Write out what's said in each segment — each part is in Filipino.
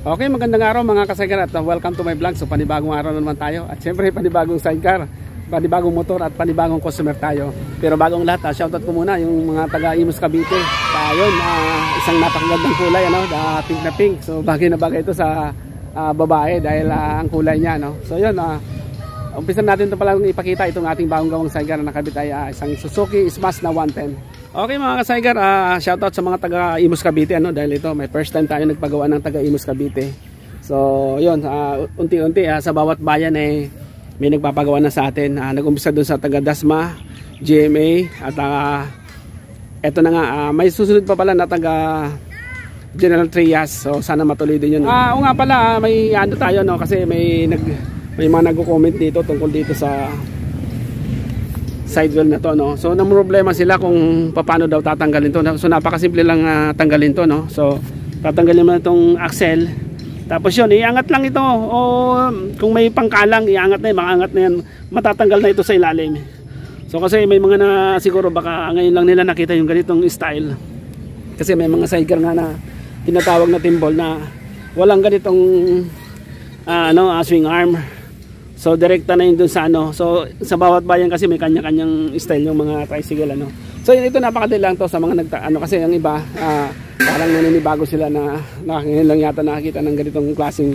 Okay, magandang araw mga kasidecar at welcome to my vlog. So panibagong araw na naman tayo. At syempre panibagong sidecar, panibagong motor at panibagong customer tayo. Pero bagong lahat, shoutout ko muna yung mga taga Imus Cavite. Yun, isang napakagandang kulay, ano, pink na pink. So bagay na bagay ito sa babae dahil ang kulay niya, no. So yun, umpisan natin ito palang ipakita itong ating bagong gawang sidecar na nakabit ay isang Suzuki Smash na 110. Okay mga ka-sidecar, shoutout sa mga taga Imus Cavite, ano, dahil ito may first time tayo nagpagawa ng taga Imus Cavite. So yun, unti-unti sa bawat bayan may nagpapagawa na sa atin. Nag-umpisa doon sa taga Dasma, GMA at eto na nga, may susunod pa pala na taga General Trias. So sana matuloy din yun. O nga pala, may ano tayo, no, kasi may mga nagko-comment dito tungkol dito sa sidewheel na to, no. So namroblema sila kung paano daw tatanggalin to. So napakasimple lang tanggalin to, no. So tatanggalin mo na itong axle. Tapos yun, iangat lang ito. O kung may pangkalang, iangat na yun, makaangat na yan. Matatanggal na ito sa ilalim. So kasi may mga na siguro baka ngayon lang nila nakita yung ganitong style. Kasi may mga sidecar nga na tinatawag na timbol na walang ganitong swing arm. So direkta na yun dun sa ano. So sa bawat bayan kasi may kanya-kanyang style yung mga tricycle, ano. So yun, ito napakadali lang to sa mga kasi ang iba parang naninibago sila na ngayon lang yata nakakita ng ganitong klaseng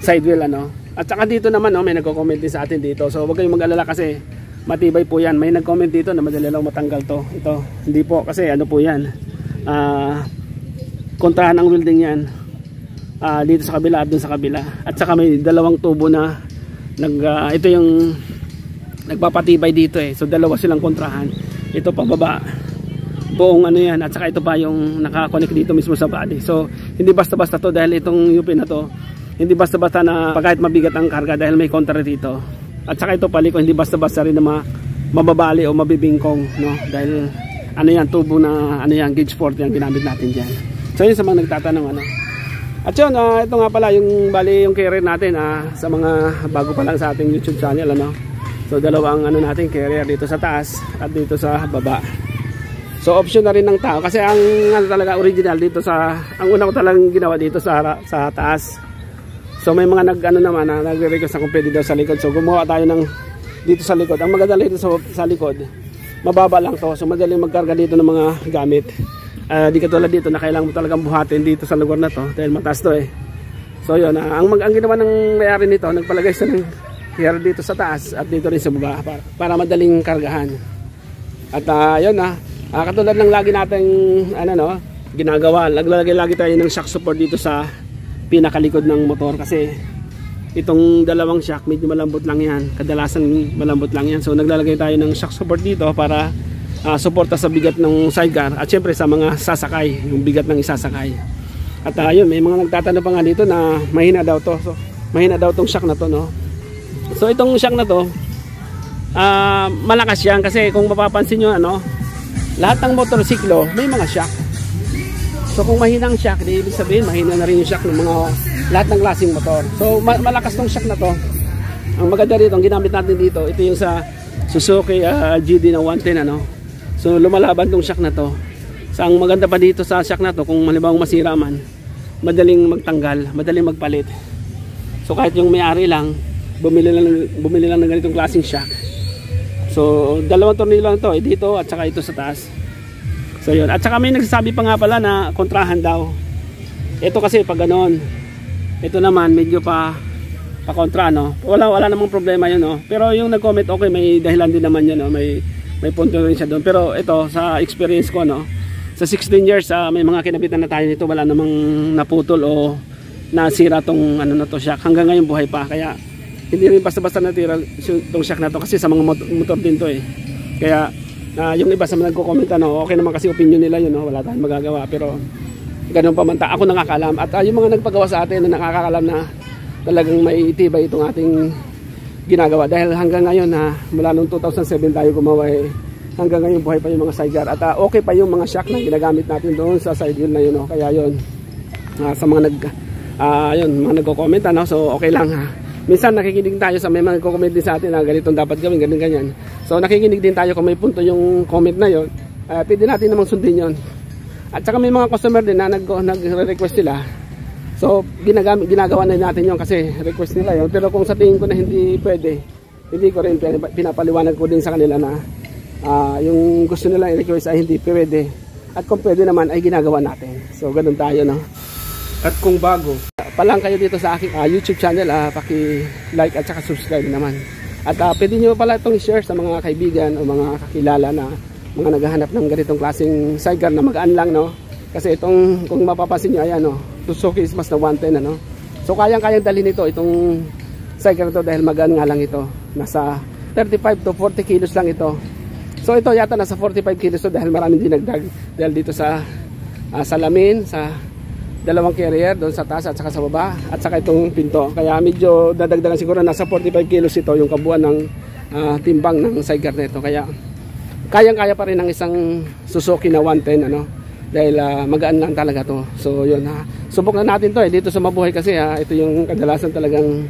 sidewheel, ano. At saka dito naman, may nagko-comment din sa atin dito. So huwag kayong mag-alala kasi matibay po yan. May nag-comment dito na madali lang matanggal to. Ito, hindi po kasi ano po yan. Kontrahan ang welding yan. Dito sa kabila at dun sa kabila. At saka may dalawang tubo na ito yung nagpapatibay dito So dalawa silang kontrahan. Ito pababa. Buong ano yan. At saka ito pa yung nakakonect dito mismo sa body. So hindi basta-basta to dahil itong UP na to. Hindi basta-basta na kahit mabigat ang karga dahil may kontra dito. At saka ito paliko, hindi basta-basta rin na mababali o mabibingkong, no? Dahil ano yan, tubo na ano yan, gauge 40 yung ginamit natin dyan. So yun sa mga nagtatanong, ano. At yun, ito nga pala yung bali yung carrier natin sa mga bago pa lang sa ating YouTube channel, ano. So dalawang ano natin carrier dito sa taas at dito sa baba. So option na rin ng tao kasi ang ano talaga original dito ang una ko talagang ginawa dito sa taas. So may mga nagre-request na kung pwede daw sa likod. So gumawa tayo ng dito sa likod. Ang maganda dito sa likod, mababa lang to. So madaling magkarga dito ng mga gamit. Di katulad dito na kailangan mo talagang buhatin dito sa lugar na to dahil mataas to So yun, ang ginawa ng may-ari nito, nagpalagay siya ng carrier dito sa taas at dito rin sa baba para madaling kargahan. At yun katulad ng lagi nating ginagawa, naglalagay lagi tayo ng shock support dito sa pinakalikod ng motor kasi itong dalawang shock medyo malambot lang yan, kadalasan malambot lang yan. So naglalagay tayo ng shock support dito para suporta sa bigat ng sidecar at syempre sa mga sasakay, yung bigat ng isasakay. At yun, may mga nagtatanong pa nga dito na mahina daw to. So mahina daw tong shock na to, no. So itong shock na to malakas yan kasi kung mapapansin nyo, lahat ng motorsiklo may mga shock. So kung mahina ang shock, di ibig sabihin mahina na rin yung shock ng lahat ng klaseng motor. So malakas tong shock na to. Ang maganda rito, ang ginamit natin dito, ito yung sa Suzuki GD na 110, ano. So lumalaban tong shock na to. So ang maganda pa dito sa shock na to, kung halimbawa masira man, madaling magtanggal, madaling magpalit. So kahit yung may-ari lang, bumili lang ng ganitong klaseng shock. So dalawang tornilyo lang to, dito at saka ito sa taas. So yun, at saka may nagsasabi pa nga pala na kontrahan daw. Ito kasi pag ganon, ito naman medyo pa kontra, no. Wala namang problema yun, no. Pero yung nag-comment, okay, may dahilan din naman yun, no. May punto rin siya doon. Pero ito sa experience ko, no, sa 16 years may mga kinabitan na tayo nito, wala namang naputol o nasira tong na to shock. Hanggang ngayon buhay pa, kaya hindi rin basta-basta natira tong shock na to kasi sa mga motor din to Kaya yung iba sa mga nagko-comment, okay naman kasi opinion nila yun, wala tayong magagawa. Pero ganun pa man, ako nakakalam. At yung mga nagpagawa sa atin na nakakalam na talagang may itibay itong ating ginagawa. Dahil hanggang ngayon, mula noong 2007 tayo gumawa, hanggang ngayon buhay pa yung mga sidecar. At okay pa yung mga shock na ginagamit natin doon sa side wheel na yun. Kaya yun, sa mga mga nagko-comment, so okay lang. Minsan nakikinig tayo sa may mga comment din sa atin na ganitong dapat gawin, ganyan. So nakikinig din tayo kung may punto yung comment na yon. Pwede natin namang sundin yon. At saka may mga customer din na nagre-request sila. So ginagawa na natin yun kasi request nila yun. Pero kung sa tingin ko na hindi pwede, hindi ko rin pinapaliwanag ko din sa kanila na yung gusto nila i-request ay hindi pwede. At kung pwede naman ay ginagawa natin. So ganun tayo, no? At kung bago pa lang kayo dito sa aking YouTube channel, paki-like at saka subscribe naman. At pwede nyo pala itong share sa mga kaibigan o mga kakilala na mga naghahanap ng ganitong klaseng sidecar na magaan lang, no? Kasi itong, kung mapapansin nyo, ayan, no? Suzuki is mas na 110, ano? So kayang-kayang dalhin ito, itong sidecar ito dahil magaan nga lang ito. Nasa 35 to 40 kilos lang ito. So ito yata nasa 45 kilos ito dahil maraming dinagdag. Dahil dito sa salamin, sa dalawang carrier doon sa taas at saka sa baba at saka itong pinto. Kaya medyo dadagdagan siguro nasa 45 kilos ito yung kabuuan ng timbang ng sidecar nito. Kaya kayang-kaya pa rin ng isang Suzuki na 110, ano? Dahil magaan lang talaga to. So yun, subok na natin to dito sa Mabuhay kasi ito yung kadalasan talagang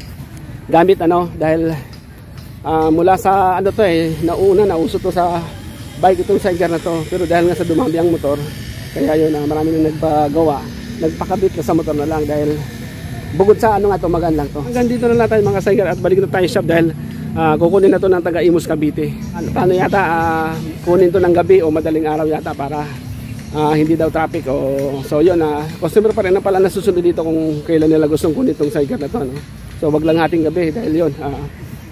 gamit, ano, dahil mula sa ano to nauna nauso to sa bike itong sidecar na to. Pero dahil nga sa dumami ang motor, kaya yun marami nang nagpagawa, nagpakabit na sa motor na lang dahil bukod sa ano nga to, magaan lang to. Hanggang dito na lang tayo mga sidecar at balik na tayo shop dahil kukunin na to ng taga Imus Cavite. Paano yata kunin to ng gabi o madaling araw yata para hindi daw traffic so yun, customer pa rin na pala nasusunod dito kung kailan nila gustong kunin itong sidecar na to, no? So wag lang hating gabi dahil yun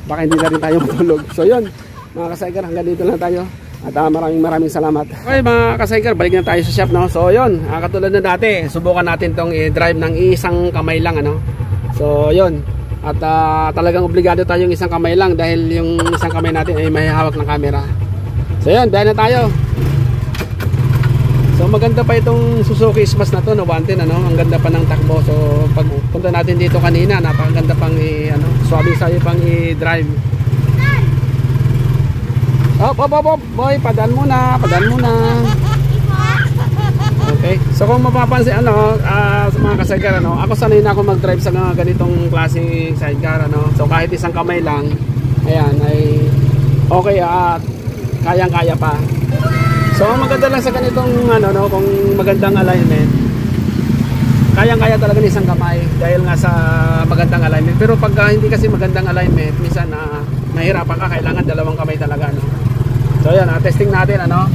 baka hindi na rin tayo matulog. So yun mga ka-sidecar, hanggang dito lang tayo at maraming salamat. Okay mga ka-sidecar, balik na tayo sa shop, no? So yun, katulad na dati, subukan natin tong i-drive ng isang kamay lang, ano? So yun, at talagang obligado tayong isang kamay lang dahil yung isang kamay natin ay may hawak ng camera. So yun, dahil na tayo. So maganda pa itong Suzuki Smash na to, no, 110, ano? Ang ganda pa ng takbo. So pag punta natin dito kanina, napakaganda pang swabe sa'yo pang i-drive. Op, boy, padaan muna. Okay. So kung mapapansin, sa mga ka-sidecar, ako sanay na ako mag-drive sa mga ganitong klaseng sidecar, ano. So kahit isang kamay lang, ayan, ay okay, kayang-kaya pa. So maganda lang sa ganitong kung magandang alignment, kayang-kaya talaga ng isang kamay dahil nga sa magandang alignment. Pero pag hindi kasi magandang alignment, minsan nahihirapan ka, kailangan dalawang kamay talaga, no? So yan, testing natin, ano?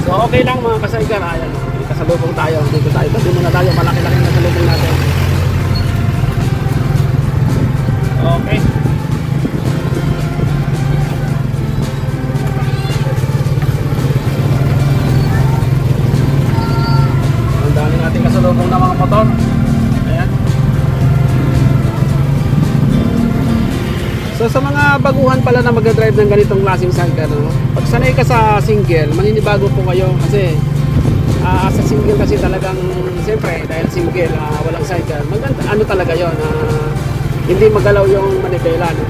So okay lang mga ka-sidecar, ayan, kasalubong tayo, dito tayo, tabi muna tayo, malaki-laki na kasalubong natin. Okay. Kasalubong ng mga motor. Ayan. So sa mga baguhan pala na mag-drive ng ganitong klaseng sidecar, no? Pag sanay ka sa single, maninibago po kayo kasi sa single kasi talagang siyempre dahil single, walang sidecar, maganda, talaga yon, hindi magalaw yung manibela, no?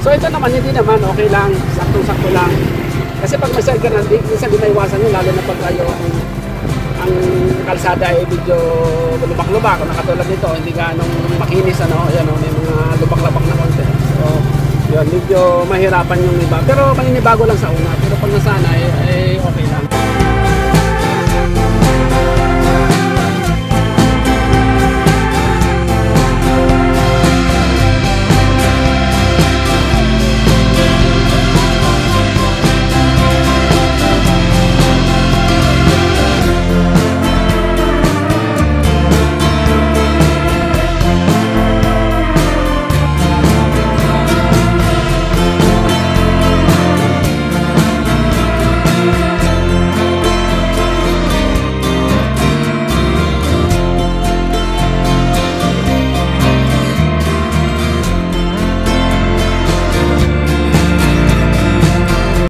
So ito naman, hindi naman, okay lang, saktong-sakto lang. Kasi pag may sidecar na, minsan di maiwasan yun, lalo na pag kayo ang kalsada ay medyo lubak-lubak, nakatulad nito, hindi ganong makinis, yan, may mga lubak-lubak na konti. So yun, medyo mahirapan yung iba, pero maninibago lang sa una. Pero pag nasanay,